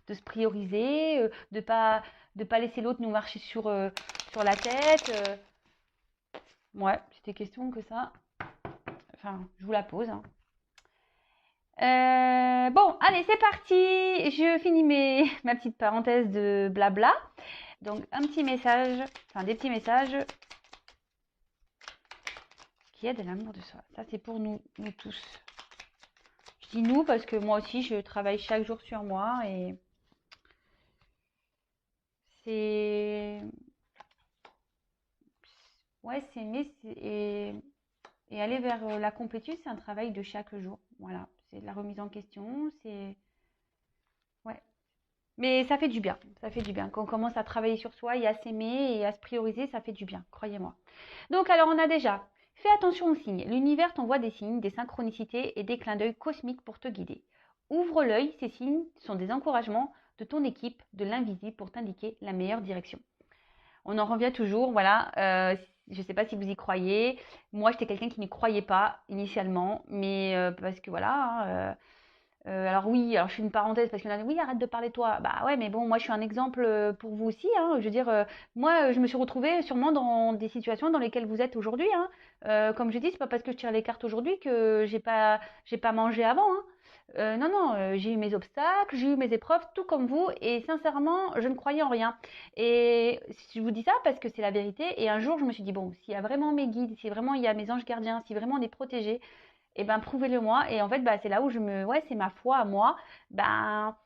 de se prioriser, de pas laisser l'autre nous marcher sur la tête. Ouais, c'était question que ça. Enfin, je vous la pose, hein. Bon, allez, c'est parti. Je finis ma petite parenthèse de blabla. Donc, un petit message, enfin des petits messages qui aident à l'amour de soi. Ça, c'est pour nous tous. Je dis nous parce que moi aussi, je travaille chaque jour sur moi et c'est... Ouais, c'est aimer et aller vers la complétude, c'est un travail de chaque jour. Voilà, c'est de la remise en question, c'est... Ouais. Mais ça fait du bien, ça fait du bien. Quand on commence à travailler sur soi et à s'aimer et à se prioriser, ça fait du bien, croyez-moi. Donc alors on a déjà, fais attention aux signes. L'univers t'envoie des signes, des synchronicités et des clins d'œil cosmiques pour te guider. Ouvre l'œil, ces signes sont des encouragements de ton équipe, de l'invisible pour t'indiquer la meilleure direction. On en revient toujours, voilà. Je ne sais pas si vous y croyez. Moi, j'étais quelqu'un qui n'y croyait pas initialement, mais parce que voilà, hein, alors oui, alors je fais une parenthèse parce qu'il y en a, oui, arrête de parler toi. Bah ouais, mais bon, moi je suis un exemple pour vous aussi, hein. Je veux dire, moi je me suis retrouvée sûrement dans des situations dans lesquelles vous êtes aujourd'hui, hein. Comme je dis, c'est pas parce que je tire les cartes aujourd'hui que j'ai pas mangé avant, hein. Non, non, j'ai eu mes obstacles, j'ai eu mes épreuves, tout comme vous, et sincèrement, je ne croyais en rien. Et je vous dis ça parce que c'est la vérité. Et un jour, je me suis dit, bon, s'il y a vraiment mes guides, si vraiment il y a mes anges gardiens, si vraiment on est protégé, et ben prouvez-le moi. Et en fait, bah, c'est là où ouais, c'est ma foi à moi. Ben,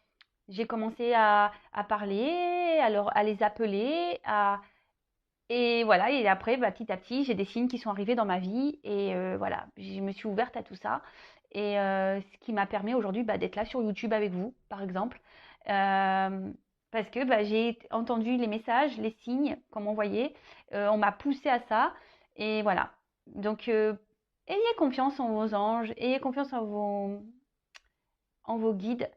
j'ai commencé à parler, à les appeler, et voilà. Et après, bah, petit à petit, j'ai des signes qui sont arrivés dans ma vie. Et voilà, je me suis ouverte à tout ça. Et ce qui m'a permis aujourd'hui bah, d'être là sur YouTube avec vous, par exemple. Parce que bah, j'ai entendu les messages, les signes qu'on m'envoyait. On m'a poussé à ça. Et voilà. Donc, ayez confiance en vos anges, ayez confiance en vos guides.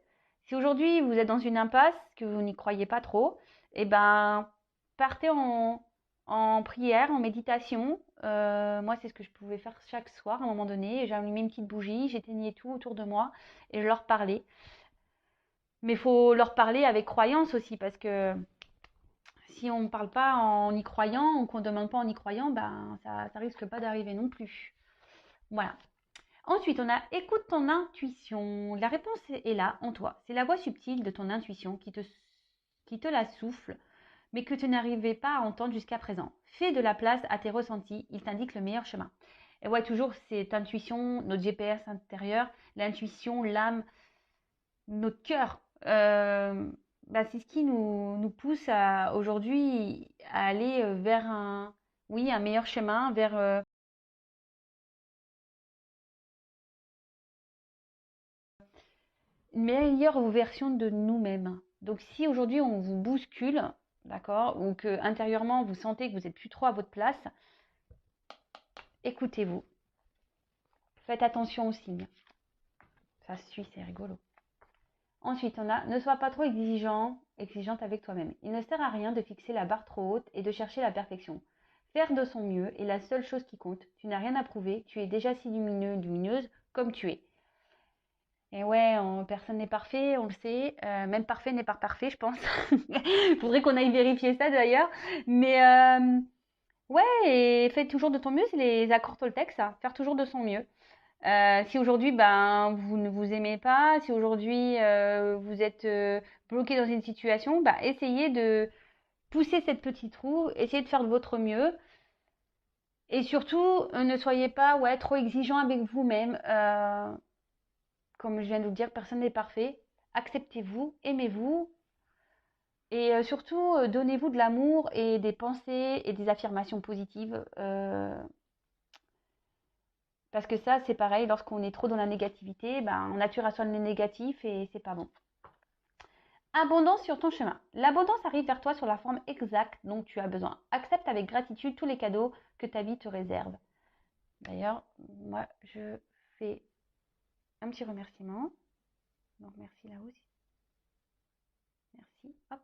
Si aujourd'hui vous êtes dans une impasse, que vous n'y croyez pas trop, eh ben, partez en prière, en méditation. Moi, c'est ce que je pouvais faire chaque soir à un moment donné. J'allumais une petite bougie, j'éteignais tout autour de moi et je leur parlais. Mais il faut leur parler avec croyance aussi, parce que si on ne parle pas en y croyant, ou qu'on ne demande pas en y croyant, ben, ça risque pas d'arriver non plus. Voilà. Ensuite, on a écoute ton intuition. La réponse est là, en toi. C'est la voix subtile de ton intuition qui te la souffle, mais que tu n'arrivais pas à entendre jusqu'à présent. Fais de la place à tes ressentis, il t'indique le meilleur chemin. Et ouais, toujours cette intuition, notre GPS intérieur, l'intuition, l'âme, notre cœur. Bah, c'est ce qui nous pousse aujourd'hui à aller vers oui, un meilleur chemin, vers une meilleure version de nous-mêmes. Donc si aujourd'hui on vous bouscule, d'accord, ou que intérieurement vous sentez que vous n'êtes plus trop à votre place, écoutez-vous. Faites attention aux signes. Ça suit, c'est rigolo. Ensuite, on a ne sois pas trop exigeante avec toi-même. Il ne sert à rien de fixer la barre trop haute et de chercher la perfection. Faire de son mieux est la seule chose qui compte. Tu n'as rien à prouver, tu es déjà si lumineux, lumineuse comme tu es. Et ouais, personne n'est parfait, on le sait. Même parfait n'est pas parfait, je pense. Il faudrait qu'on aille vérifier ça d'ailleurs. Mais ouais, et fais toujours de ton mieux, c'est les accords Toltec, ça. Faire toujours de son mieux. Si aujourd'hui, ben, vous ne vous aimez pas, si aujourd'hui vous êtes bloqué dans une situation, bah, essayez de pousser cette petite roue, essayez de faire de votre mieux. Et surtout, ne soyez pas ouais, trop exigeant avec vous-même. Comme je viens de vous le dire, personne n'est parfait. Acceptez-vous, aimez-vous et surtout donnez-vous de l'amour et des pensées et des affirmations positives. Parce que ça, c'est pareil, lorsqu'on est trop dans la négativité, ben, on attire à soi le négatif et c'est pas bon. Abondance sur ton chemin. L'abondance arrive vers toi sur la forme exacte dont tu as besoin. Accepte avec gratitude tous les cadeaux que ta vie te réserve. D'ailleurs, moi, je fais un petit remerciement. Donc, merci là aussi. Merci. Hop.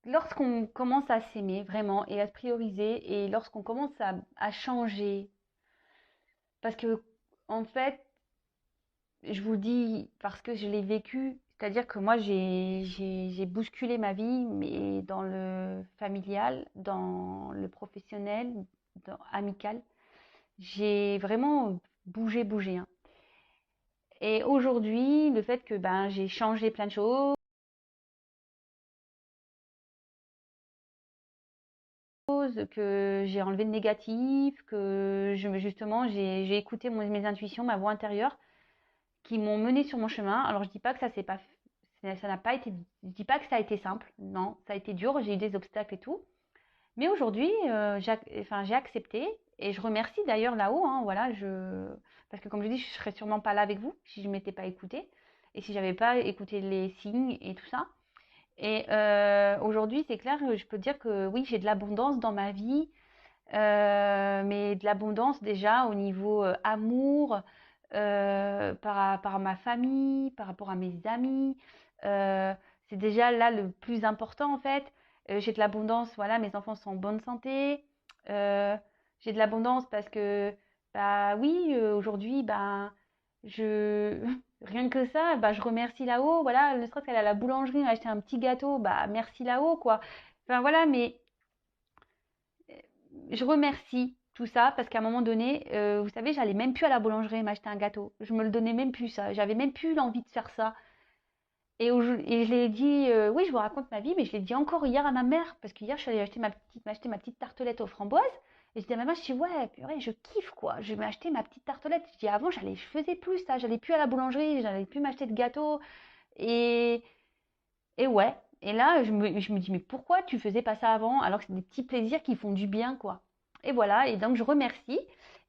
Lorsqu'on commence à s'aimer vraiment et à se prioriser et lorsqu'on commence à changer, parce que En fait, je vous le dis parce que je l'ai vécu, c'est-à-dire que moi, j'ai bousculé ma vie, mais dans le familial, dans le professionnel, dans amical. J'ai vraiment bougé, hein. Et aujourd'hui, le fait que ben, j'ai changé plein de choses, que j'ai enlevé le négatif, que justement, j'ai écouté mes intuitions, ma voix intérieure, qui m'ont mené sur mon chemin. Alors, je dis pas que ça n'a pas été, je dis pas que ça a été simple. Non, ça a été dur. J'ai eu des obstacles et tout. Mais aujourd'hui, enfin, j'ai accepté et je remercie d'ailleurs là-haut, hein, voilà, parce que comme je dis, je serais sûrement pas là avec vous si je m'étais pas écoutée et si j'avais pas écouté les signes et tout ça. Et aujourd'hui, c'est clair, je peux dire que oui, j'ai de l'abondance dans ma vie, mais de l'abondance déjà au niveau amour, par rapport à ma famille, par rapport à mes amis. Euh, c'est déjà là le plus important en fait. J'ai de l'abondance, voilà, mes enfants sont en bonne santé. Euh, j'ai de l'abondance parce que, bah oui, aujourd'hui, bah, je, rien que ça, bah, je remercie là-haut, voilà, ne serait-ce qu'elle à la boulangerie, acheter un petit gâteau, bah, merci là-haut, quoi. Enfin, voilà, mais je remercie tout ça parce qu'à un moment donné, vous savez, j'allais même plus à la boulangerie m'acheter un gâteau. Je me le donnais même plus ça. J'avais même plus l'envie de faire ça. Et je l'ai dit, oui, je vous raconte ma vie, mais je l'ai dit encore hier à ma mère parce qu'hier, je suis allée m'acheter ma petite tartelette aux framboises. Et je dis à ma mère, je dis, ouais, purée, je kiffe quoi. Je vais m'acheter ma petite tartelette. Je dis, avant, je faisais plus ça. J'allais plus à la boulangerie, j'allais plus m'acheter de gâteau. Et, et ouais. Et là, je me dis, mais pourquoi tu faisais pas ça avant alors que c'est des petits plaisirs qui font du bien, quoi. Et voilà, et donc je remercie.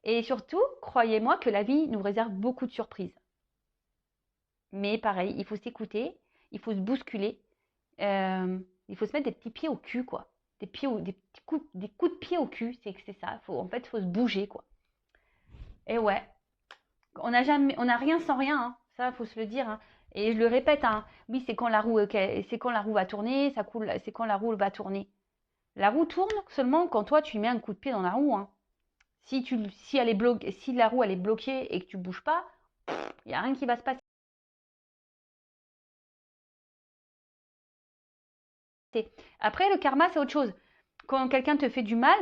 Et surtout, croyez-moi que la vie nous réserve beaucoup de surprises. Mais pareil, il faut s'écouter, il faut se bousculer, il faut se mettre des petits pieds au cul, quoi. Des coups de pied au cul, c'est que c'est ça. En fait, il faut se bouger, quoi. Et ouais, on n'a rien sans rien, hein. Ça, faut se le dire, hein. Et je le répète, hein. Oui, c'est quand la roue va tourner, ça coule, c'est quand la roue va tourner. La roue tourne seulement quand toi tu mets un coup de pied dans la roue, hein. Si la roue elle est bloquée et que tu bouges pas, il y a rien qui va se passer. Après, le karma, c'est autre chose. Quand quelqu'un te fait du mal,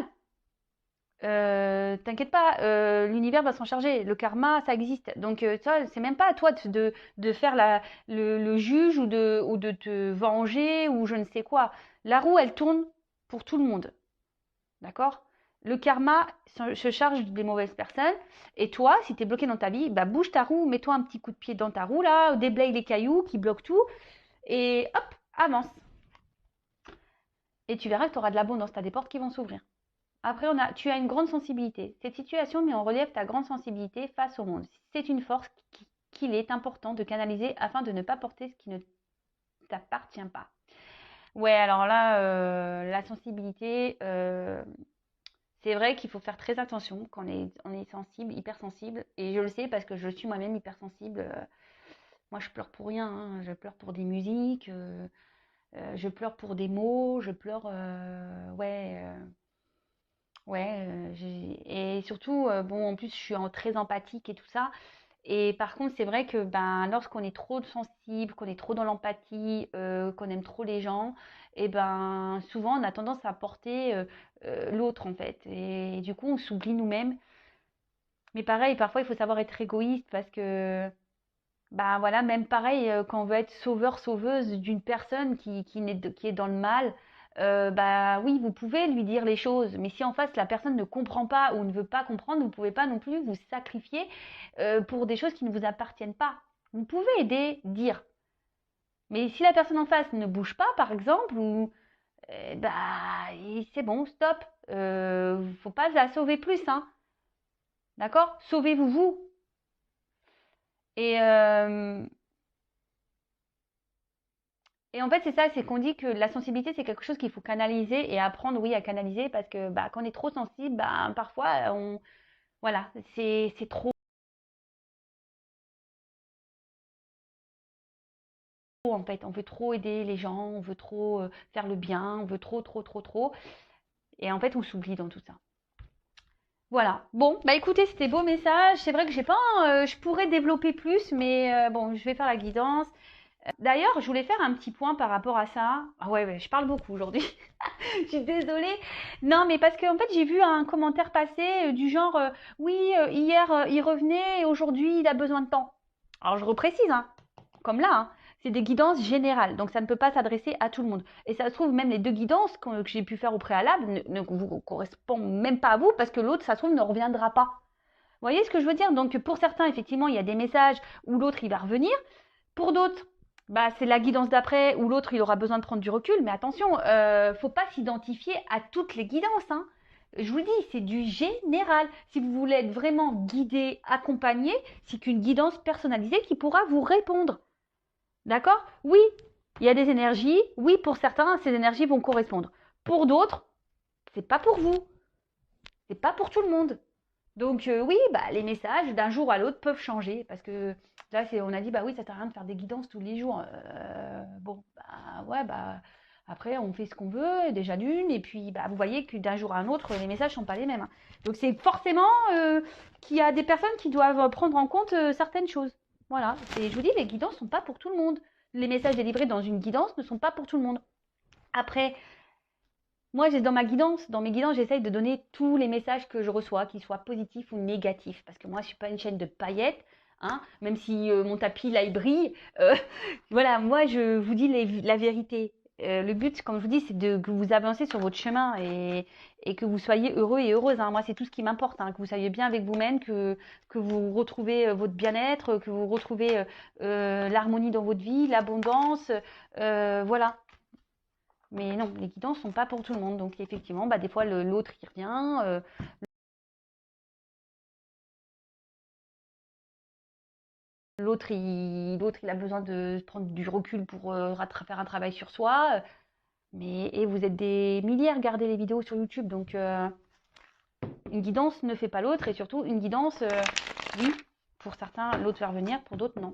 t'inquiète pas, l'univers va s'en charger. Le karma, ça existe. Donc, ça, c'est même pas à toi de faire le juge ou de te venger ou je ne sais quoi. La roue, elle tourne pour tout le monde. D'accord? Le karma se charge des mauvaises personnes. Et toi, si tu es bloqué dans ta vie, bah bouge ta roue, mets-toi un petit coup de pied dans ta roue, là, déblaye les cailloux qui bloquent tout, et hop, avance. Et tu verras que tu auras de l'abondance, tu as des portes qui vont s'ouvrir. Après, tu as une grande sensibilité. Cette situation met en relief ta grande sensibilité face au monde. C'est une force qu'il est important de canaliser afin de ne pas porter ce qui ne t'appartient pas. Ouais, alors là, la sensibilité, c'est vrai qu'il faut faire très attention quand on est sensible, hypersensible. Et je le sais parce que je suis moi-même hypersensible. Moi, je pleure pour rien, hein. Je pleure pour des musiques, je pleure pour des mots, je pleure, ouais, ouais. Et surtout, bon, en plus, je suis très empathique et tout ça. Et par contre, c'est vrai que ben, lorsqu'on est trop sensible, qu'on est trop dans l'empathie, qu'on aime trop les gens, et ben souvent on a tendance à porter l'autre en fait. Et du coup, on s'oublie nous-mêmes. Mais pareil, parfois il faut savoir être égoïste parce que ben voilà, même pareil, quand on veut être sauveur, sauveuse d'une personne qui est dans le mal, bah oui, vous pouvez lui dire les choses, mais si en face la personne ne comprend pas ou ne veut pas comprendre, vous ne pouvez pas non plus vous sacrifier pour des choses qui ne vous appartiennent pas. Vous pouvez aider, dire. Mais si la personne en face ne bouge pas, par exemple, ou bah c'est bon, stop. Faut pas la sauver plus, hein. D'accord? Sauvez-vous vous. Et, Et en fait, c'est ça, c'est qu'on dit que la sensibilité, c'est quelque chose qu'il faut canaliser et apprendre, oui, à canaliser parce que bah, quand on est trop sensible, bah, parfois, voilà, c'est trop en fait. On veut trop aider les gens, on veut trop faire le bien, on veut trop, trop, trop, trop. Et en fait, on s'oublie dans tout ça. Voilà. Bon, bah écoutez, c'était beau message. C'est vrai que j'ai pas, je pourrais développer plus, mais bon, je vais faire la guidance. D'ailleurs, je voulais faire un petit point par rapport à ça. Ah ouais, ouais, je parle beaucoup aujourd'hui. Je suis désolée. Non, mais parce qu'en fait, j'ai vu un commentaire passer du genre, oui, hier il revenait et aujourd'hui il a besoin de temps. Alors je reprécise, hein, comme là, hein, c'est des guidances générales, donc ça ne peut pas s'adresser à tout le monde. Et ça se trouve, même les deux guidances que j'ai pu faire au préalable ne vous correspondent même pas à vous parce que l'autre, ça se trouve, ne reviendra pas. Vous voyez ce que je veux dire? Donc pour certains, effectivement, il y a des messages où l'autre, il va revenir. Pour d'autres, bah, c'est la guidance d'après où l'autre, il aura besoin de prendre du recul. Mais attention, faut pas s'identifier à toutes les guidances, hein. Je vous le dis, c'est du général. Si vous voulez être vraiment guidé, accompagné, c'est qu'une guidance personnalisée qui pourra vous répondre. D'accord? Oui, il y a des énergies. Oui, pour certains, ces énergies vont correspondre. Pour d'autres, c'est pas pour vous. C'est pas pour tout le monde. Donc oui, bah, les messages d'un jour à l'autre peuvent changer parce que là, on a dit bah oui, ça sert à rien de faire des guidances tous les jours. Bon, bah ouais, bah après on fait ce qu'on veut déjà d'une et puis bah vous voyez que d'un jour à un autre les messages sont pas les mêmes, hein. Donc c'est forcément qu'il y a des personnes qui doivent prendre en compte certaines choses. Voilà. Et je vous dis, les guidances sont pas pour tout le monde. Les messages délivrés dans une guidance ne sont pas pour tout le monde. Après, moi, j'ai dans mes guidances, j'essaye de donner tous les messages que je reçois, qu'ils soient positifs ou négatifs, parce que moi, je suis pas une chaîne de paillettes, hein, même si mon tapis là il brille. Voilà, moi, je vous dis la vérité. Le but, comme je vous dis, c'est que vous avancez sur votre chemin et que vous soyez heureux et heureuse, hein. Moi, c'est tout ce qui m'importe, hein, que vous soyez bien avec vous-même, que vous retrouvez votre bien-être, que vous retrouvez l'harmonie dans votre vie, l'abondance. Voilà. Mais non, les guidances sont pas pour tout le monde. Donc effectivement, bah, des fois l'autre il revient. L'autre il a besoin de prendre du recul pour faire un travail sur soi. Et vous êtes des milliers à regarder les vidéos sur YouTube. Donc une guidance ne fait pas l'autre. Et surtout, une guidance, oui, pour certains, l'autre va revenir, pour d'autres, non.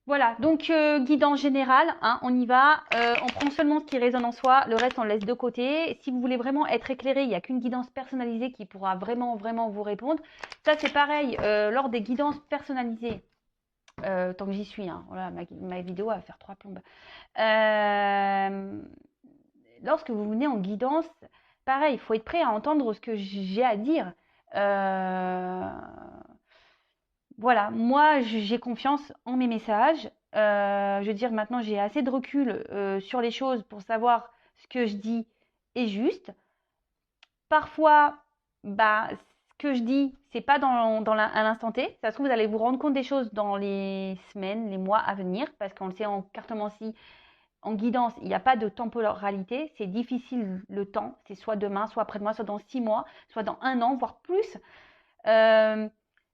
Voilà, donc guidance générale, hein, on y va. On prend seulement ce qui résonne en soi, le reste on le laisse de côté. Si vous voulez vraiment être éclairé, il n'y a qu'une guidance personnalisée qui pourra vraiment, vraiment vous répondre. Ça c'est pareil, lors des guidances personnalisées, tant que j'y suis, hein, voilà, ma vidéo va faire 3 plombes. Lorsque vous venez en guidance, pareil, il faut être prêt à entendre ce que j'ai à dire. Voilà, moi j'ai confiance en mes messages. Je veux dire, maintenant j'ai assez de recul sur les choses pour savoir ce que je dis est juste. Parfois, bah, ce que je dis, c'est pas à l'instant T. Ça se trouve, vous allez vous rendre compte des choses dans les semaines, les mois à venir, parce qu'on le sait en cartomancie, en guidance, il n'y a pas de temporalité. C'est difficile le temps. C'est soit demain, soit après-demain, soit dans 6 mois, soit dans 1 an, voire plus. Euh,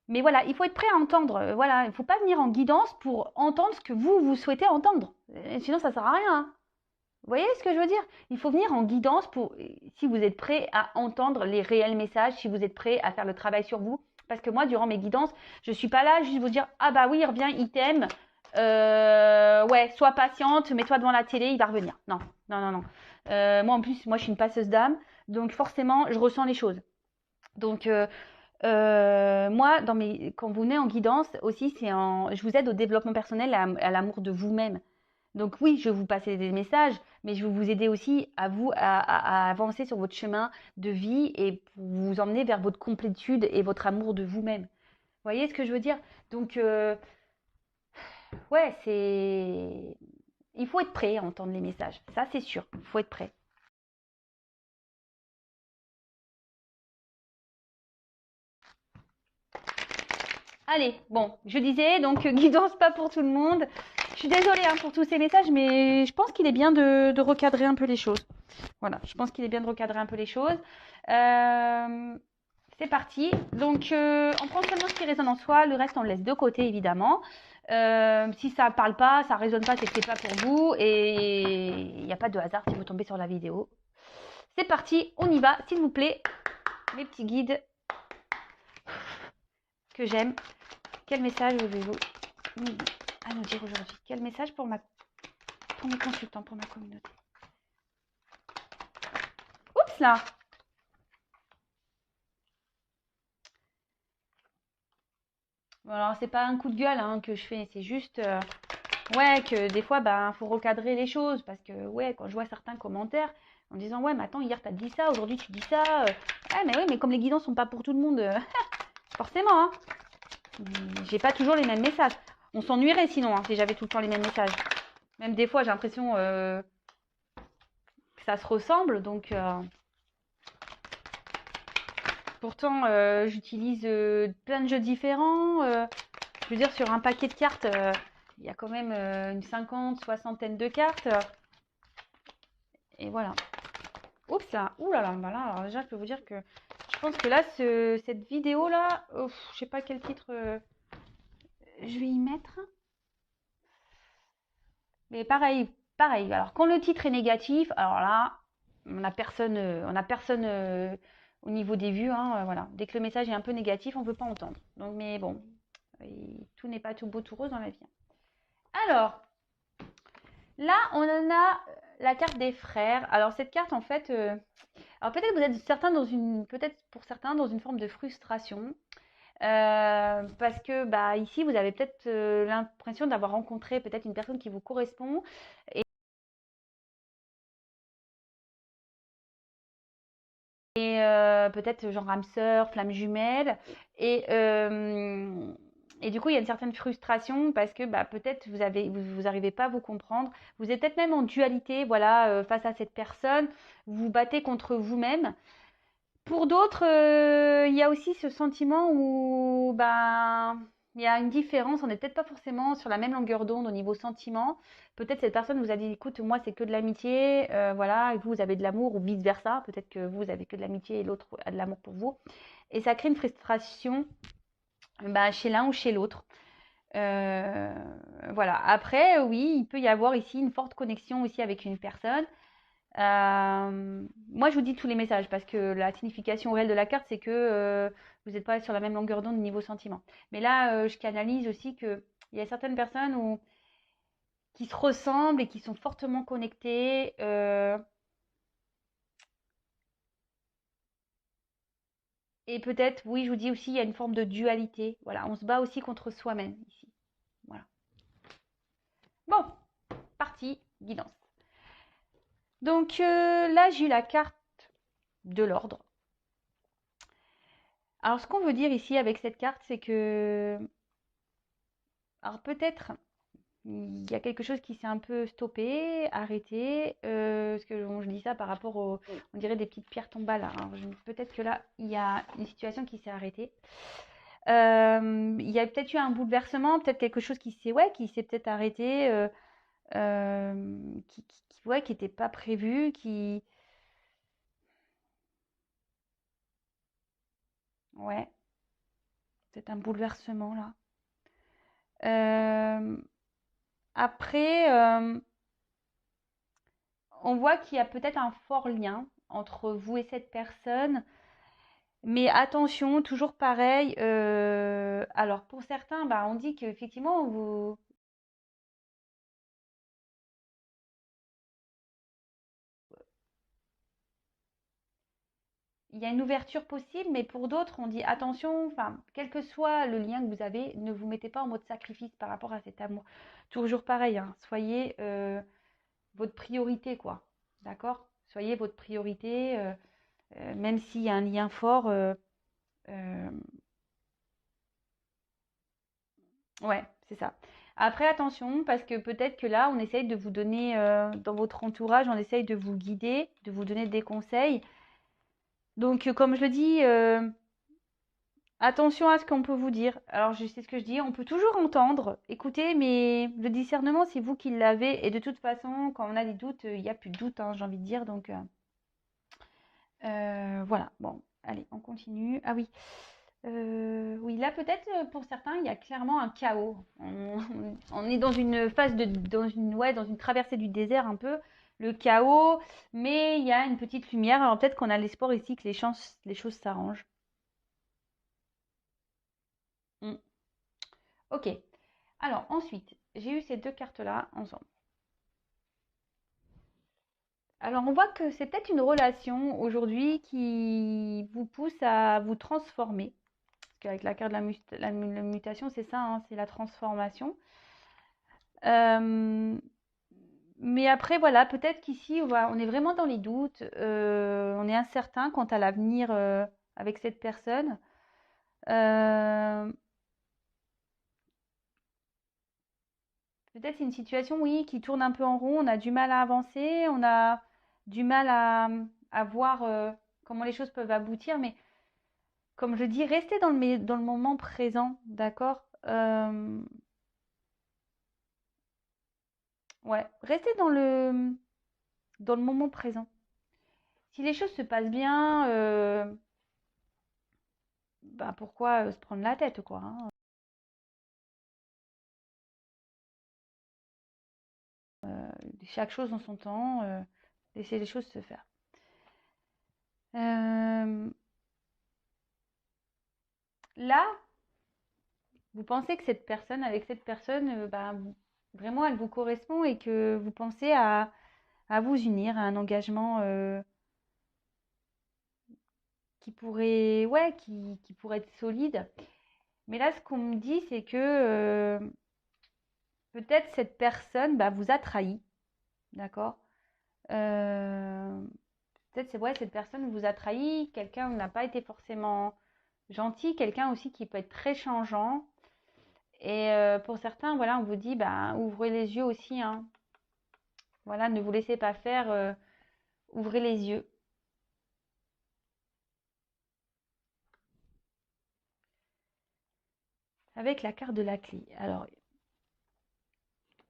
mais voilà, il faut être prêt à entendre. Voilà, il ne faut pas venir en guidance pour entendre ce que vous souhaitez entendre. Sinon, ça ne sert à rien, hein. Vous voyez ce que je veux dire? Il faut venir en guidance si vous êtes prêt à entendre les réels messages, si vous êtes prêt à faire le travail sur vous. Parce que moi, durant mes guidances, je ne suis pas là juste vous dire, ah bah oui, il revient, il t'aime. Ouais, sois patiente, mets-toi devant la télé, il va revenir. Non, non, non, non. Moi, en plus, moi, je suis une passeuse d'âme. Donc, forcément, je ressens les choses. Donc, moi, quand vous venez en guidance aussi, je vous aide au développement personnel, à l'amour de vous-même. Donc oui, je vais vous passer des messages, mais je vais vous aider aussi à vous à avancer sur votre chemin de vie et pour vous emmener vers votre complétude et votre amour de vous-même. Vous voyez ce que je veux dire? Donc ouais, il faut être prêt à entendre les messages. Ça, c'est sûr. Il faut être prêt. Allez, bon, je disais, donc guidance pas pour tout le monde. Je suis désolée hein, pour tous ces messages, mais je pense qu'il est bien de recadrer un peu les choses. Voilà, je pense qu'il est bien de recadrer un peu les choses. C'est parti. Donc, on prend seulement ce qui résonne en soi, le reste on le laisse de côté évidemment. Si ça ne parle pas, ça ne résonne pas, c'est que c'est pas pour vous et il n'y a pas de hasard si vous tombez sur la vidéo. C'est parti, on y va, s'il vous plaît, mes petits guides que j'aime. Quel message avez-vous à nous dire aujourd'hui? Quel message pour mes consultants, pour ma communauté? Oups là! Bon, alors, c'est pas un coup de gueule hein, que je fais, c'est juste, ouais, que des fois, ben, faut recadrer les choses. Parce que, ouais, quand je vois certains commentaires en disant, ouais, mais attends, hier, t'as dit ça, aujourd'hui, tu dis ça. Ouais, mais oui, mais comme les guidons sont pas pour tout le monde, forcément, hein. J'ai pas toujours les mêmes messages. On s'ennuierait sinon, hein, si j'avais tout le temps les mêmes messages. Même des fois, j'ai l'impression que ça se ressemble. Donc, pourtant, j'utilise plein de jeux différents. Je veux dire, sur un paquet de cartes, il y a quand même une soixantaine de cartes. Et voilà. Oups là, ouh là là, bah là, alors déjà, je peux vous dire que je pense que là, cette vidéo-là, je sais pas quel titre je vais y mettre. Mais pareil, pareil. Alors, quand le titre est négatif, alors là, on a personne au niveau des vues, hein, voilà. Dès que le message est un peu négatif, on ne peut pas entendre. Donc, mais bon, tout n'est pas tout beau, tout rose dans la vie. Alors, là, on en a la carte des frères. Alors, cette carte, en fait, alors peut-être vous êtes certains peut-être pour certains dans une forme de frustration. Parce que bah, ici, vous avez peut-être l'impression d'avoir rencontré peut-être une personne qui vous correspond. Et peut-être genre âme sœur, flamme jumelle. Et, euh, et du coup, il y a une certaine frustration parce que bah, peut-être vous arrivez pas à vous comprendre. Vous êtes peut-être même en dualité, voilà, face à cette personne. Vous vous battez contre vous-même. Pour d'autres, il y a aussi ce sentiment où ben, il y a une différence. On n'est peut-être pas forcément sur la même longueur d'onde au niveau sentiment. Peut-être cette personne vous a dit, écoute, moi c'est que de l'amitié, voilà, et vous avez de l'amour, ou vice-versa. Peut-être que vous avez que de l'amitié et l'autre a de l'amour pour vous. Et ça crée une frustration ben, chez l'un ou chez l'autre. Euh, voilà. Après, oui, il peut y avoir ici une forte connexion aussi avec une personne. Moi, je vous dis tous les messages parce que la signification réelle de la carte, c'est que vous n'êtes pas sur la même longueur d'onde niveau sentiment. Mais là, je canalise aussi qu'il y a certaines personnes qui se ressemblent et qui sont fortement connectées. Et peut-être, oui, je vous dis aussi, il y a une forme de dualité. Voilà, on se bat aussi contre soi-même ici. Voilà. Bon, parti, guidance. Donc là, j'ai eu la carte de l'ordre. Alors, ce qu'on veut dire ici avec cette carte, c'est que alors peut-être il y a quelque chose qui s'est un peu stoppé, arrêté. Parce que bon, je dis ça par rapport on dirait des petites pierres tombales. Alors, peut-être que là, il y a une situation qui s'est arrêtée. Il y a peut-être eu un bouleversement, peut-être quelque chose qui s'est peut-être arrêté, ouais, qui n'était pas prévu, ouais, peut-être un bouleversement là. Euh, après, on voit qu'il y a peut-être un fort lien entre vous et cette personne. Mais attention, toujours pareil. Alors pour certains, bah, on dit qu'effectivement, il y a une ouverture possible, mais pour d'autres, on dit attention, enfin, quel que soit le lien que vous avez, ne vous mettez pas en mode sacrifice par rapport à cet amour. Toujours pareil, hein, soyez votre priorité, quoi. D'accord? Soyez votre priorité, même s'il y a un lien fort. Euh, Ouais, c'est ça. Après, attention, parce que peut-être que là, on essaye de vous donner, dans votre entourage, on essaye de vous guider, de vous donner des conseils. Donc, comme je le dis, attention à ce qu'on peut vous dire. Alors, je sais ce que je dis, on peut toujours entendre, écouter, mais le discernement, c'est vous qui l'avez. Et de toute façon, quand on a des doutes, il n'y a plus de doute, hein, j'ai envie de dire. Donc, voilà. Bon, allez, on continue. Ah oui. Oui, là peut-être pour certains, il y a clairement un chaos. On est dans une phase ouais, dans une traversée du désert un peu, le chaos, mais il y a une petite lumière. Alors peut-être qu'on a l'espoir ici que les choses s'arrangent. Hmm. Ok. Alors ensuite, j'ai eu ces deux cartes-là ensemble. Alors on voit que c'est peut-être une relation aujourd'hui qui vous pousse à vous transformer. qu'avec la carte de la mutation, c'est ça, hein, c'est la transformation. Mais après, voilà, peut-être qu'ici, on est vraiment dans les doutes, on est incertain quant à l'avenir avec cette personne. Peut-être c'est une situation, oui, qui tourne un peu en rond, on a du mal à avancer, on a du mal à voir comment les choses peuvent aboutir, mais comme je dis, restez dans le moment présent, d'accord? Ouais, restez dans le moment présent. Si les choses se passent bien, bah pourquoi se prendre la tête, quoi, hein? Chaque chose en son temps, laissez les choses se faire. Là, vous pensez que avec cette personne, bah, vraiment, elle vous correspond et que vous pensez à vous unir à un engagement qui pourrait être solide. Mais là, ce qu'on me dit, c'est que peut-être cette personne bah, vous a trahi, d'accord? Peut-être c'est vrai, cette personne vous a trahi, quelqu'un n'a pas été forcément gentil, quelqu'un aussi qui peut être très changeant. Et pour certains, voilà, on vous dit, bah, ouvrez les yeux aussi, hein. Voilà, ne vous laissez pas faire, ouvrez les yeux. Avec la carte de la clé. Alors,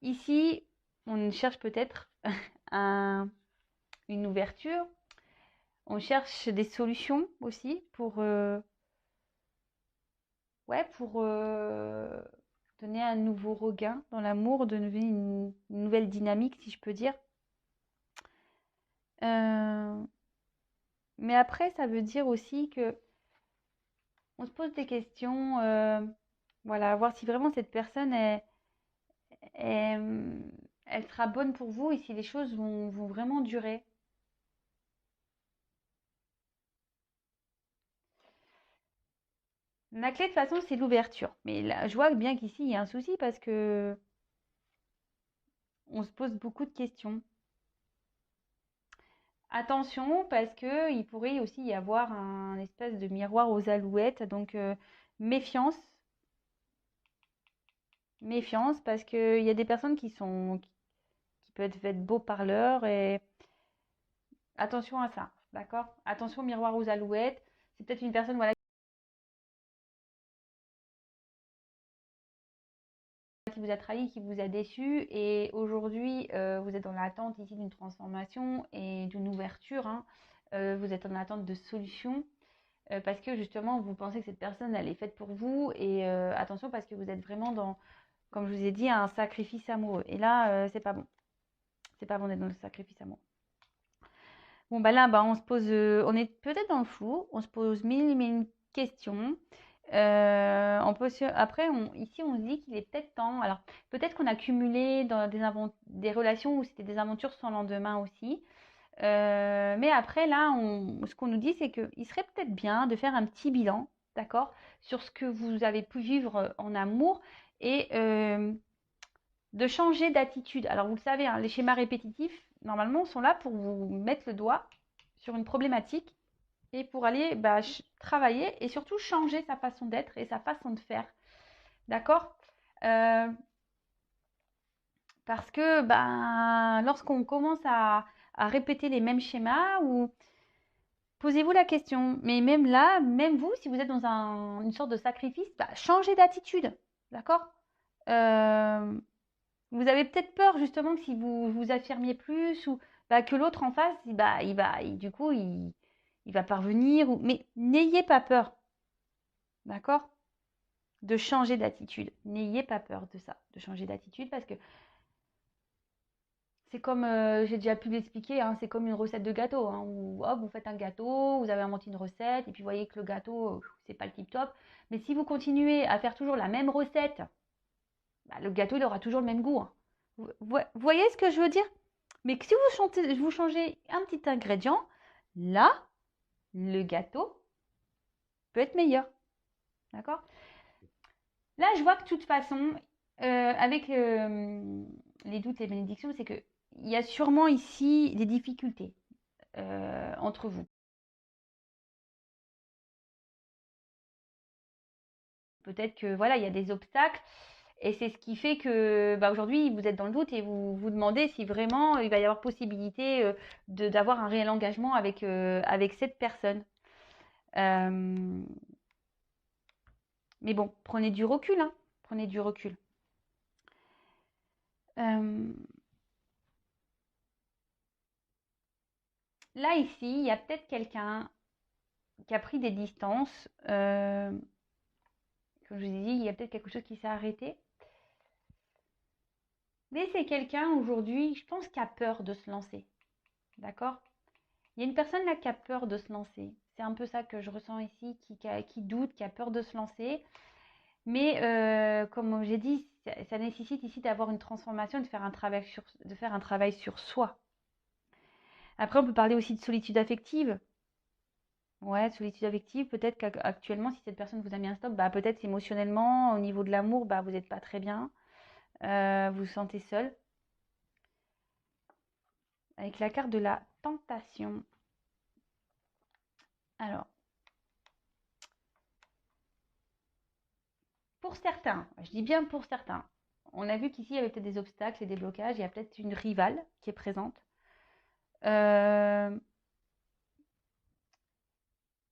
ici, on cherche peut-être une ouverture. On cherche des solutions aussi pour donner un nouveau regain dans l'amour, donner une nouvelle dynamique, si je peux dire. Mais après, ça veut dire aussi que on se pose des questions, voilà, voir si vraiment cette personne elle sera bonne pour vous et si les choses vont vraiment durer. La clé, de toute façon, c'est l'ouverture. Mais là, je vois bien qu'ici, il y a un souci parce que on se pose beaucoup de questions. Attention, parce que il pourrait aussi y avoir un espèce de miroir aux alouettes. Donc, méfiance. Méfiance, parce qu'il y a des personnes qui peuvent être beaux parleurs et attention à ça, d'accord? Attention, miroir aux alouettes. C'est peut-être une personne, voilà, qui vous a trahi, qui vous a déçu, et aujourd'hui, vous êtes dans l'attente ici d'une transformation et d'une ouverture, hein. Vous êtes en attente de solutions parce que justement, vous pensez que cette personne, elle est faite pour vous, et attention parce que vous êtes vraiment dans, comme je vous ai dit, un sacrifice amoureux. Et là, c'est pas bon. C'est pas bon d'être dans le sacrifice amoureux. Bon, bah là, bah, on se pose, on est peut-être dans le flou, on se pose mille questions. Après, ici, on se dit qu'il est peut-être temps. Alors, peut-être qu'on a cumulé dans des relations où c'était des aventures sans lendemain aussi. Mais après, là, ce qu'on nous dit, c'est qu'il serait peut-être bien de faire un petit bilan, d'accord, sur ce que vous avez pu vivre en amour et de changer d'attitude. Alors, vous le savez, hein, les schémas répétitifs, normalement, sont là pour vous mettre le doigt sur une problématique et pour aller bah, travailler et surtout changer sa façon d'être et sa façon de faire. D'accord? Parce que ben, lorsqu'on commence à répéter les mêmes schémas, ou posez-vous la question, mais même là, même vous, si vous êtes dans une sorte de sacrifice, bah, changez d'attitude. D'accord? Vous avez peut-être peur justement que si vous vous affirmiez plus, ou bah, que l'autre en face, bah, du coup, il va parvenir. Mais n'ayez pas peur, d'accord? De changer d'attitude. N'ayez pas peur de ça, de changer d'attitude, parce que c'est comme, j'ai déjà pu l'expliquer, hein, c'est comme une recette de gâteau, hein, où hop, vous faites un gâteau, vous avez inventé une recette, et puis vous voyez que le gâteau, c'est pas le tip top. Mais si vous continuez à faire toujours la même recette, bah, le gâteau, il aura toujours le même goût, hein. Vous voyez ce que je veux dire? Mais si vous changez un petit ingrédient, là, le gâteau peut être meilleur. D'accord? Là, je vois que de toute façon, avec les doutes et les bénédictions, c'est qu'il y a sûrement ici des difficultés entre vous. Peut-être que voilà, il y a des obstacles et c'est ce qui fait que bah, aujourd'hui vous êtes dans le doute et vous vous demandez si vraiment il va y avoir possibilité d'avoir un réel engagement avec cette personne. Euh, mais bon, prenez du recul, hein. Prenez du recul. Euh, là ici, il y a peut-être quelqu'un qui a pris des distances. Comme je vous ai dit, il y a peut-être quelque chose qui s'est arrêté. Mais c'est quelqu'un aujourd'hui, je pense, qui a peur de se lancer. D'accord? Il y a une personne là qui a peur de se lancer. C'est un peu ça que je ressens ici, qui doute, qui a peur de se lancer. Mais comme j'ai dit, ça nécessite ici d'avoir une transformation, de faire un travail sur soi. Après, on peut parler aussi de solitude affective. Ouais, solitude affective, peut-être qu'actuellement, si cette personne vous a mis un stop, bah, peut-être émotionnellement, au niveau de l'amour, bah, vous n'êtes pas très bien. Vous vous sentez seul. Avec la carte de la tentation. Alors, pour certains, je dis bien pour certains, on a vu qu'ici, il y avait peut-être des obstacles et des blocages. Il y a peut-être une rivale qui est présente. Euh,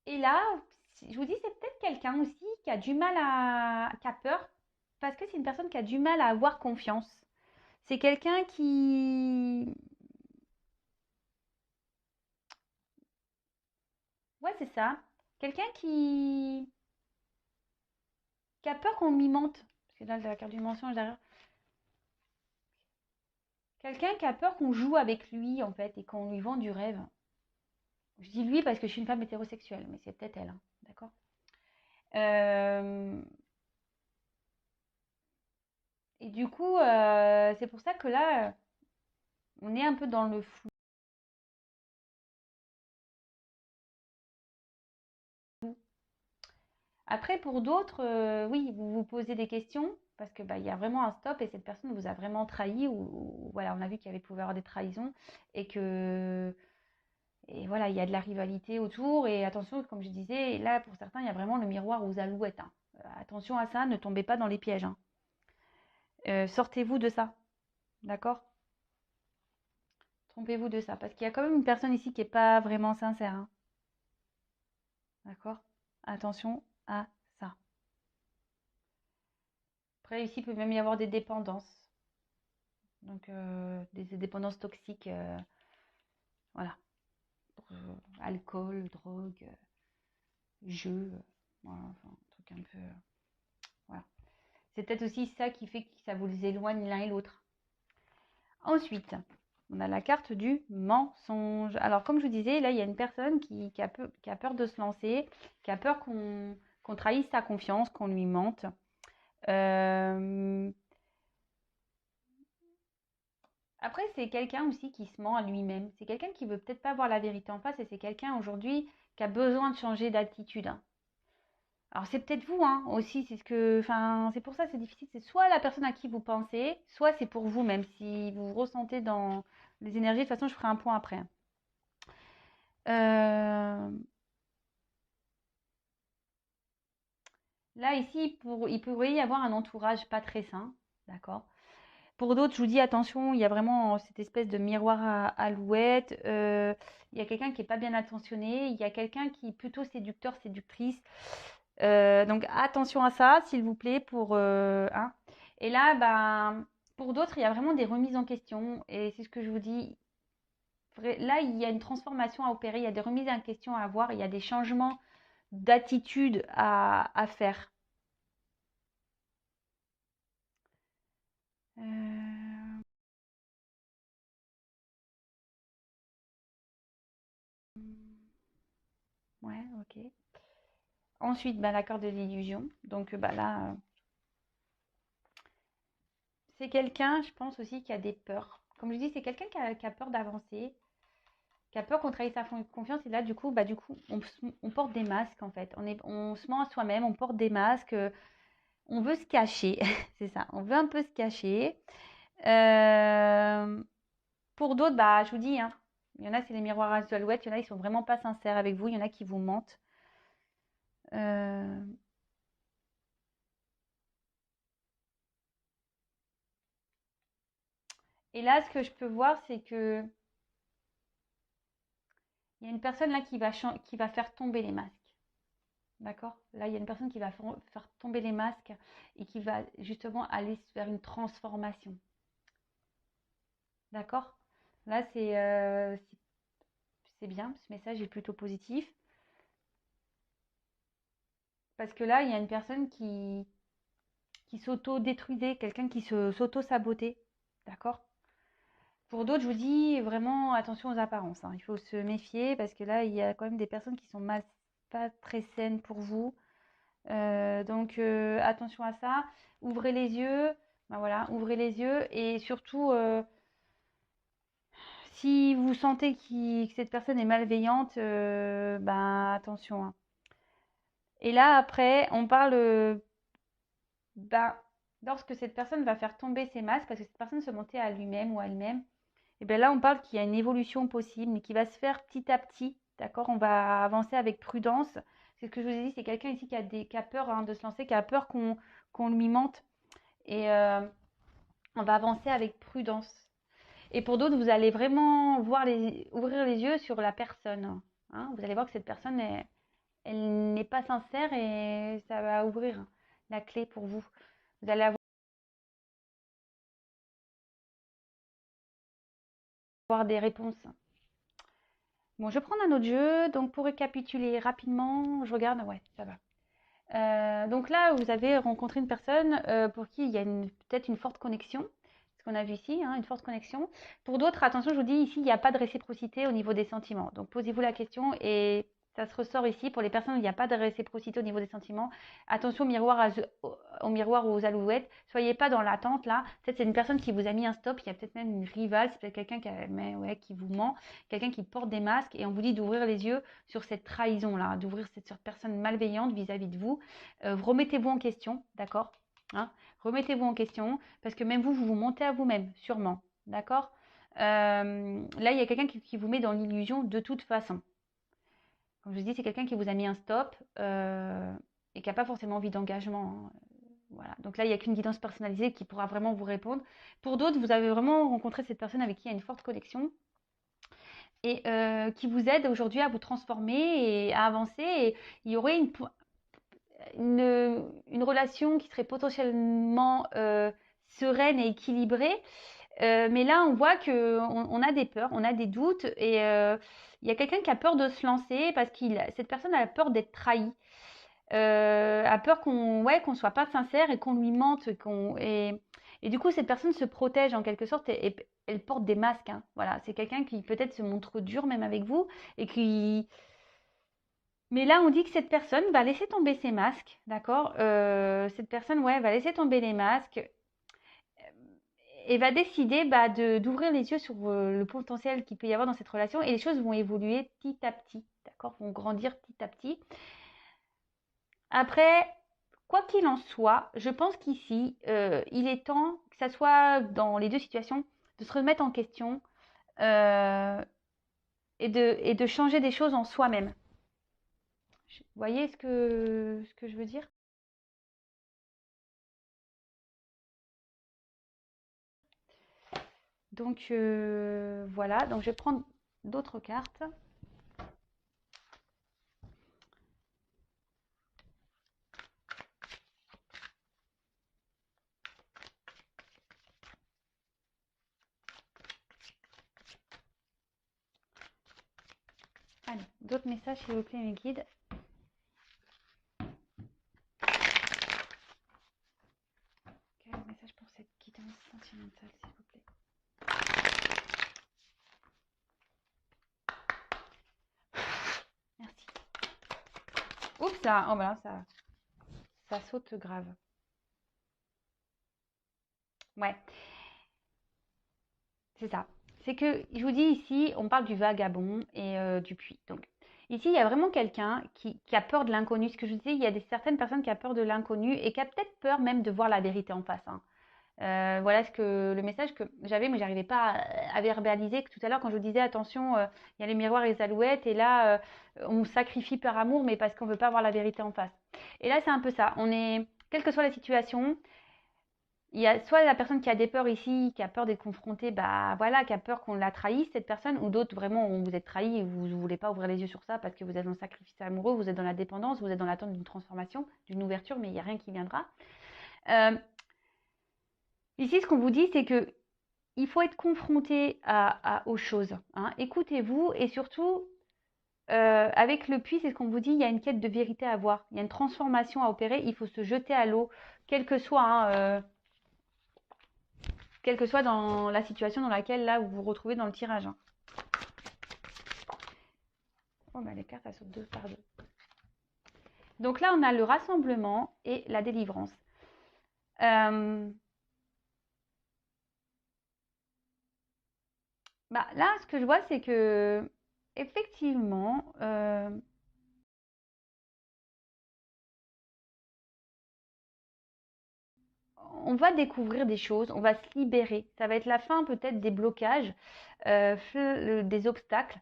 et là, je vous dis, c'est peut-être quelqu'un aussi qui a du mal qui a peur, parce que c'est une personne qui a du mal à avoir confiance. C'est quelqu'un qui... Ouais, c'est ça. Quelqu'un qui a peur qu'on lui mente. Parce que là, la carte du mensonge derrière. Quelqu'un qui a peur qu'on joue avec lui, en fait, et qu'on lui vend du rêve. Je dis lui parce que je suis une femme hétérosexuelle, mais c'est peut-être elle, hein, d'accord. Euh, et du coup, c'est pour ça que là, on est un peu dans le flou. Après, pour d'autres, oui, vous vous posez des questions parce que bah, il y a vraiment un stop et cette personne vous a vraiment trahi ou voilà, on a vu qu'il y avait pouvait avoir des trahisons et que et voilà, il y a de la rivalité autour et attention, comme je disais, là pour certains, il y a vraiment le miroir aux alouettes, hein. Attention à ça, ne tombez pas dans les pièges, hein. Sortez-vous de ça, d'accord? Trompez-vous de ça, parce qu'il y a quand même une personne ici qui n'est pas vraiment sincère, hein. D'accord? Attention à ça. Après, ici, il peut même y avoir des dépendances. Donc, des dépendances toxiques, voilà. Alcool, drogue, jeu, voilà, enfin, un truc un peu. Voilà. C'est peut-être aussi ça qui fait que ça vous les éloigne l'un et l'autre. Ensuite, on a la carte du mensonge. Alors, comme je vous disais, là, il y a une personne qui a peur de se lancer, qui a peur qu'on trahisse sa confiance, qu'on lui mente. Euh, Après, c'est quelqu'un aussi qui se ment à lui-même. C'est quelqu'un qui veut peut-être pas voir la vérité en face et c'est quelqu'un aujourd'hui qui a besoin de changer d'attitude, hein. Alors c'est peut-être vous, hein, aussi, enfin, c'est pour ça que c'est difficile. C'est soit la personne à qui vous pensez, soit c'est pour vous, même si vous ressentez dans les énergies. De toute façon, je ferai un point après. Euh, Là, ici, il pourrait y avoir un entourage pas très sain, d'accord? Pour d'autres, je vous dis attention, il y a vraiment cette espèce de miroir à alouette. Il y a quelqu'un qui est pas bien attentionné. Il y a quelqu'un qui est plutôt séducteur, séductrice. Donc attention à ça, s'il vous plaît, hein. Et là, ben, pour d'autres, il y a vraiment des remises en question. Et c'est ce que je vous dis. Là, il y a une transformation à opérer. Il y a des remises en question à avoir. Il y a des changements d'attitude à faire. Euh, Ouais, ok. Ensuite, bah, l'accord de l'illusion. Donc bah, là, c'est quelqu'un, je pense aussi, qui a des peurs. Comme je dis, c'est quelqu'un qui a peur d'avancer. qui a peur qu'on trahisse sa confiance. Et là, du coup, on porte des masques en fait. On se ment à soi-même, on porte des masques. On veut se cacher, c'est ça. On veut un peu se cacher. Pour d'autres, bah, je vous dis, hein, il y en a, c'est les miroirs à alouettes. Il y en a, ils sont vraiment pas sincères avec vous. Il y en a qui vous mentent. Euh, Et là, ce que je peux voir, c'est que il y a une personne là qui va faire tomber les masques. D'accord? Là, il y a une personne qui va faire tomber les masques et qui va justement aller vers une transformation. D'accord? Là, c'est bien. Ce message est plutôt positif. Parce que là, il y a une personne qui s'auto-détruisait, quelqu'un qui s'auto-sabotait. D'accord? Pour d'autres, je vous dis vraiment attention aux apparences, hein. Il faut se méfier parce que là, il y a quand même des personnes qui sont pas très saines pour vous. Donc attention à ça. Ouvrez les yeux. Ben voilà, ouvrez les yeux et surtout, si vous sentez que cette personne est malveillante, ben attention, hein. Et là, après, on parle, ben, lorsque cette personne va faire tomber ses masques, parce que cette personne se montait à lui-même ou à elle-même, et bien là, on parle qu'il y a une évolution possible, mais qui va se faire petit à petit. D'accord? On va avancer avec prudence. C'est ce que je vous ai dit, c'est quelqu'un ici qui a peur, hein, de se lancer, qui a peur qu'on lui mente. Et on va avancer avec prudence. Et pour d'autres, vous allez vraiment ouvrir les yeux sur la personne, hein. Vous allez voir que cette personne, elle n'est pas sincère et ça va ouvrir la clé pour vous. Vous allez avoir des réponses. Bon, je vais prendre un autre jeu. Donc, pour récapituler rapidement, je regarde. Ouais, ça va. Donc là, vous avez rencontré une personne pour qui il y a peut-être une forte connexion. Ce qu'on a vu ici, hein, une forte connexion. Pour d'autres, attention, je vous dis ici, il n'y a pas de réciprocité au niveau des sentiments. Donc, posez-vous la question et ça se ressort ici. Pour les personnes où il n'y a pas de réciprocité au niveau des sentiments, attention au miroir ou aux alouettes. Soyez pas dans l'attente là. Peut-être c'est une personne qui vous a mis un stop. Il y a peut-être même une rivale. C'est peut-être quelqu'un qui vous ment, quelqu'un qui porte des masques et on vous dit d'ouvrir les yeux sur cette trahison là, d'ouvrir cette personne malveillante vis-à-vis de vous. Remettez-vous en question, d'accord, hein, remettez-vous en question parce que même vous vous montez à vous-même, sûrement, d'accord. Là, il y a quelqu'un qui vous met dans l'illusion de toute façon. Comme je vous dis, c'est quelqu'un qui vous a mis un stop et qui n'a pas forcément envie d'engagement, hein. Voilà. Donc là, il n'y a qu'une guidance personnalisée qui pourra vraiment vous répondre. Pour d'autres, vous avez vraiment rencontré cette personne avec qui il y a une forte connexion et qui vous aide aujourd'hui à vous transformer et à avancer. Et il y aurait une relation qui serait potentiellement sereine et équilibrée. Mais là, on voit qu'on a des peurs, on a des doutes et il y a quelqu'un qui a peur de se lancer parce que cette personne a peur d'être trahie. A peur qu'on soit pas sincère et qu'on lui mente. Et du coup, cette personne se protège en quelque sorte et elle porte des masques, hein. Voilà, c'est quelqu'un qui peut-être se montre dur même avec vous et qui, mais là, on dit que cette personne va laisser tomber ses masques, d'accord. Cette personne, ouais, va laisser tomber les masques et va décider d'ouvrir les yeux sur le potentiel qu'il peut y avoir dans cette relation et les choses vont évoluer petit à petit, d'accord, vont grandir petit à petit. Après, quoi qu'il en soit, je pense qu'ici, il est temps, que ça soit dans les deux situations, de se remettre en question euh, et de changer des choses en soi-même. Vous voyez ce que je veux dire? Donc voilà, donc je vais prendre d'autres cartes. Allez, d'autres messages s'il vous plaît mes guides. Quel message pour cette guidance sentimentale s'il vous plaît. Merci. Oups là, oh ben là, ça saute grave. Ouais, c'est ça. c'est que, je vous dis ici, on parle du vagabond et du puits. Donc, ici, il y a vraiment quelqu'un qui a peur de l'inconnu. Ce que je vous disais, il y a certaines personnes qui ont peur de l'inconnu et qui a peut-être peur même de voir la vérité en face, hein. Voilà le message que j'avais, mais j'arrivais pas à verbaliser. Tout à l'heure, quand je vous disais attention, il y a les miroirs et les alouettes, et là, on sacrifie par amour, mais parce qu'on veut pas voir la vérité en face. Et là, c'est un peu ça. Quelle que soit la situation, il y a soit la personne qui a des peurs ici, qui a peur d'être confrontée, bah voilà, qui a peur qu'on la trahisse, cette personne, ou d'autres, vraiment, on vous êtes trahi et vous ne voulez pas ouvrir les yeux sur ça parce que vous êtes dans le sacrifice amoureux, vous êtes dans la dépendance, vous êtes dans l'attente d'une transformation, d'une ouverture, mais il n'y a rien qui viendra. Ici, ce qu'on vous dit, c'est que il faut être confronté aux choses, hein. Écoutez-vous et surtout, avec le puits, c'est ce qu'on vous dit, il y a une quête de vérité à avoir, il y a une transformation à opérer, il faut se jeter à l'eau, quel que soit, hein, quelle que soit dans la situation dans laquelle là vous vous retrouvez dans le tirage, hein. Oh, bah, les cartes, elles sautent deux par deux. Donc là, on a le rassemblement et la délivrance. Bah, là, ce que je vois, c'est que effectivement, on va découvrir des choses, on va se libérer. Ça va être la fin peut-être des blocages, des obstacles.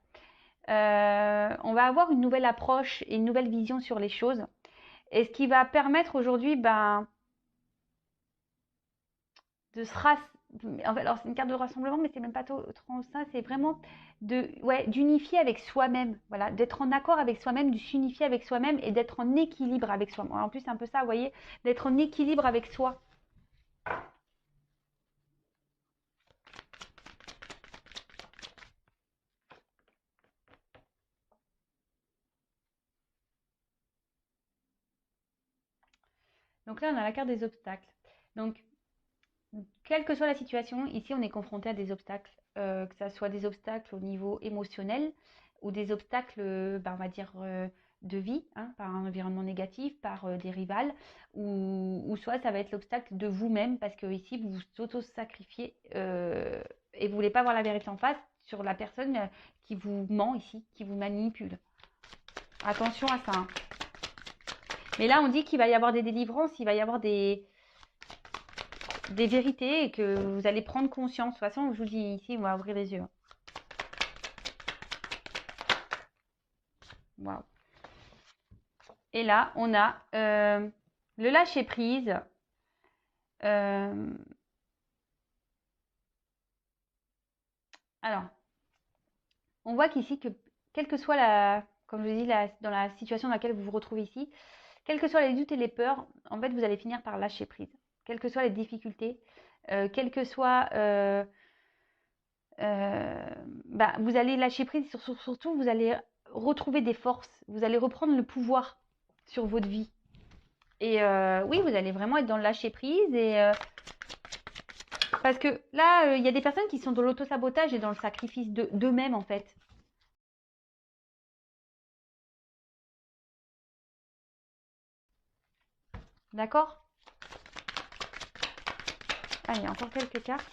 On va avoir une nouvelle approche et une nouvelle vision sur les choses. Et ce qui va permettre aujourd'hui, ben, de se en fait, alors c'est une carte de rassemblement, mais c'est même pas trop ça, c'est vraiment d'unifier avec soi-même, voilà, d'être en accord avec soi-même, de s'unifier avec soi-même et d'être en équilibre avec soi. En plus, c'est un peu ça, vous voyez, d'être en équilibre avec soi. Donc là, on a la carte des obstacles. Donc, quelle que soit la situation, ici, on est confronté à des obstacles, que ce soit des obstacles au niveau émotionnel ou des obstacles, ben, on va dire, de vie, hein, par un environnement négatif, par des rivales, ou soit ça va être l'obstacle de vous-même, parce que ici, vous vous auto-sacrifiez et vous ne voulez pas voir la vérité en face sur la personne qui vous ment ici, qui vous manipule. Attention à ça, hein. Mais là, on dit qu'il va y avoir des délivrances, il va y avoir des vérités et que vous allez prendre conscience. De toute façon, je vous dis ici, on va ouvrir les yeux. Wow. Et là, on a le lâcher prise. Alors, on voit qu'ici, que quelle que soit comme je dis, dans la situation dans laquelle vous vous retrouvez ici, quels que soient les doutes et les peurs, en fait, vous allez finir par lâcher prise. Quelles que soient les difficultés, quelles que soient bah, vous allez lâcher prise, surtout vous allez retrouver des forces, vous allez reprendre le pouvoir sur votre vie. Et oui, vous allez vraiment être dans le lâcher prise. Parce que là, il y a des personnes qui sont dans l'auto-sabotage et dans le sacrifice d'eux-mêmes, en fait. D'accord? Allez, encore quelques cartes.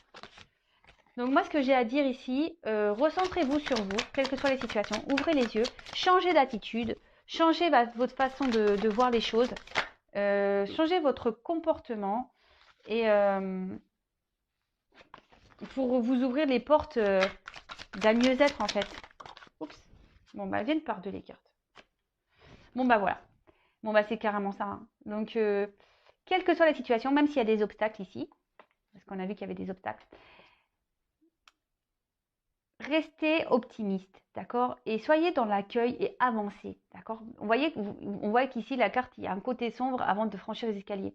Donc moi, ce que j'ai à dire ici, recentrez-vous sur vous, quelles que soient les situations, ouvrez les yeux, changez d'attitude, changez votre façon de voir les choses, changez votre comportement et pour vous ouvrir les portes d'un mieux-être en fait. Oups. Bon bah elles viennent par deux les cartes. Bon bah voilà. Bon bah c'est carrément ça, hein. Donc quelle que soit la situation, même s'il y a des obstacles ici, parce qu'on a vu qu'il y avait des obstacles, restez optimiste, d'accord? Et soyez dans l'accueil et avancez, d'accord? On voit qu'ici la carte, il y a un côté sombre avant de franchir les escaliers.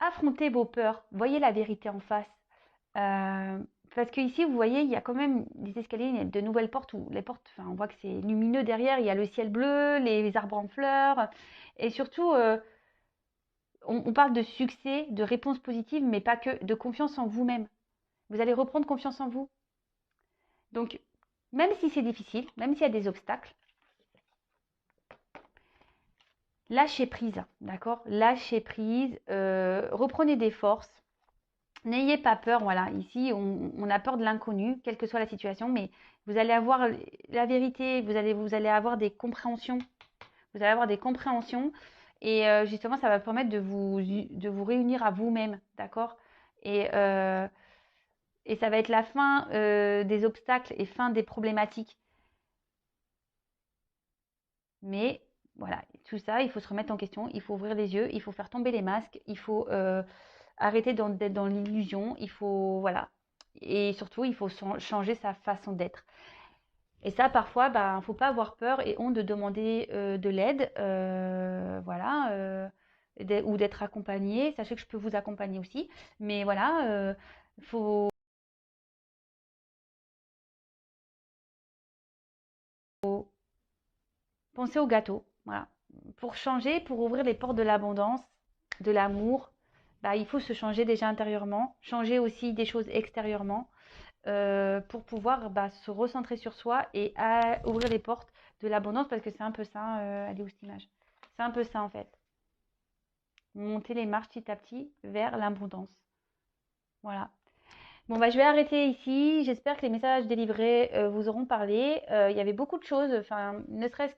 Affrontez vos peurs, voyez la vérité en face. Parce que ici, vous voyez, il y a quand même des escaliers, il y a de nouvelles portes où les portes, enfin, on voit que c'est lumineux derrière, il y a le ciel bleu, les arbres en fleurs, et surtout, on parle de succès, de réponses positives, mais pas que, de confiance en vous-même. Vous allez reprendre confiance en vous. Donc, même si c'est difficile, même s'il y a des obstacles, lâchez prise, d'accord? Lâchez prise, reprenez des forces, N'ayez pas peur, voilà. Ici, on a peur de l'inconnu, quelle que soit la situation, mais vous allez avoir la vérité, vous allez avoir des compréhensions. Vous allez avoir des compréhensions et justement, ça va permettre de vous réunir à vous-même, d'accord? Et, euh, et ça va être la fin des obstacles et fin des problématiques. Mais voilà, tout ça, il faut se remettre en question, il faut ouvrir les yeux, il faut faire tomber les masques, il faut arrêter d'être dans l'illusion, il faut, voilà. Et surtout, il faut changer sa façon d'être. Et ça, parfois, bah, faut pas avoir peur et honte de demander de l'aide, voilà, ou d'être accompagné. Sachez que je peux vous accompagner aussi, mais voilà, faut penser au gâteau, voilà. Pour changer, pour ouvrir les portes de l'abondance, de l'amour, bah, il faut se changer déjà intérieurement, changer aussi des choses extérieurement, pour pouvoir bah, se recentrer sur soi et ouvrir les portes de l'abondance parce que c'est un peu ça, elle est où cette image? C'est un peu ça en fait. Monter les marches petit à petit vers l'abondance. Voilà. Bon, bah, je vais arrêter ici. J'espère que les messages délivrés vous auront parlé. Il y avait beaucoup de choses, enfin, ne serait-ce